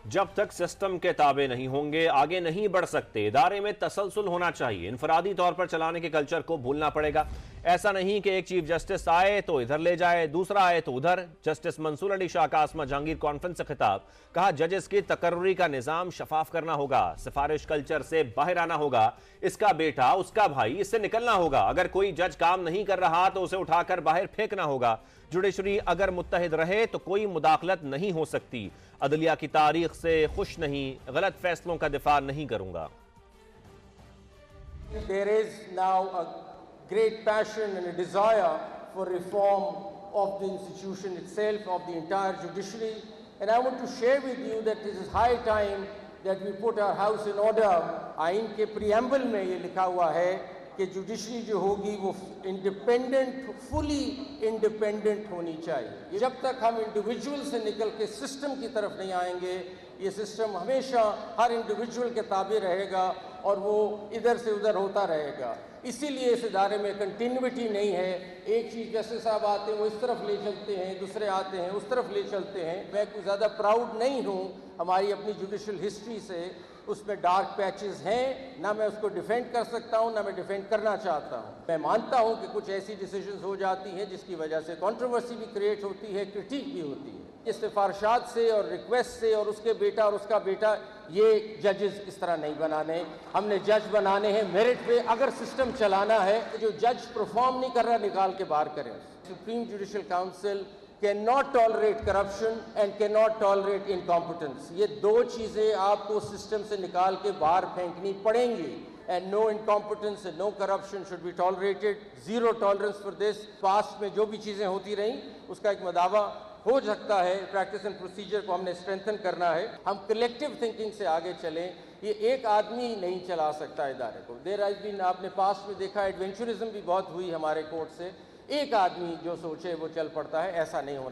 جب تک سسٹم کے تابع نہیں ہوں گے آگے نہیں بڑھ سکتے۔ ادارے میں تسلسل ہونا چاہیے، انفرادی طور پر چلانے کے کلچر کو بھولنا پڑے گا۔ ایسا نہیں کہ ایک چیف جسٹس آئے تو ادھر لے جائے، دوسرا آئے تو ادھر۔ جسٹس منصور علی شاہ کا عاصمہ جہانگیر کانفرنس سے خطاب، کہا ججز کی تقرری کا نظام شفاف کرنا ہوگا، سفارش کلچر سے باہر آنا ہوگا، اس کا بیٹا، اس کا بھائی، اس سے نکلنا ہوگا۔ اگر کوئی جج کام نہیں کر رہا تو اسے اٹھا کر باہر پھینکنا ہوگا۔ جوڈیشری اگر متحد رہے تو کوئی مداخلت نہیں ہو سکتی۔ عدلیہ کی تاریخ سے خوش نہیں، غلط فیصلوں کا دفاع نہیں کروں گا۔ There is now a great passion and a desire for reform of the institution itself, of the entire judiciary. And I want to share with you that it is high time that we put our house in order. آئین کے preamble میں یہ لکھا ہوا ہے کہ judiciary جو ہوگی وہ انڈیپینڈنٹ، فلی انڈیپینڈنٹ ہونی چاہیے۔ جب تک ہم انڈیویجول سے نکل کے سسٹم کی طرف نہیں آئیں گے، یہ سسٹم ہمیشہ ہر انڈیویجول کے تابع رہے گا اور وہ ادھر سے ادھر ہوتا رہے گا۔ اسی لیے اس ادارے میں کنٹینیوٹی نہیں ہے۔ ایک چیف جسٹس صاحب آتے ہیں وہ اس طرف لے چلتے ہیں، دوسرے آتے ہیں اس طرف لے چلتے ہیں۔ میں کوئی زیادہ پراؤڈ نہیں ہوں ہماری اپنی جوڈیشل ہسٹری سے، اس میں ڈارک پیچز ہیں، نہ میں اس کو ڈیفینڈ کر سکتا ہوں، نہ میں ڈیفینڈ کرنا چاہتا ہوں۔ میں مانتا ہوں کہ کچھ ایسی ڈیسیژنز ہو جاتی ہیں جس کی وجہ سے کنٹروورسی بھی کریٹ ہوتی ہے، کرٹیک بھی ہوتی ہے۔ اس سفارشات سے اور ریکویسٹ سے اور اس کے بیٹا اور اس کا بیٹا، یہ ججز اس طرح نہیں بنانے۔ ہم نے جج بنانے ہیں میرٹ پہ۔ اگر سسٹم چلانا ہے، جو جج پرفارم نہیں کر رہا نکال کے باہر کریں۔ Supreme judicial council cannot tolerate corruption and cannot tolerate incompetence. یہ دو چیزیں آپ کو سسٹم سے نکال کے باہر پھینکنی پڑیں گی۔ And no incompetence and no corruption should be tolerated. Zero tolerance for this. Past میں جو بھی چیزیں ہوتی رہیں اس کا ایک مداوع ہو سکتا ہے۔ پریکٹس اینڈ پروسیجر کو ہم نے اسٹرینتھن کرنا ہے۔ ہم کلیکٹیو تھنکنگ سے آگے چلیں۔ یہ ایک آدمی نہیں چلا سکتا ادارے کو۔ دیر ہیز بین، آپ نے پاسٹ میں دیکھا ایڈونچرزم بھی بہت ہوئی ہمارے کورٹ سے۔ ایک آدمی جو سوچے وہ چل پڑتا ہے، ایسا نہیں ہونا۔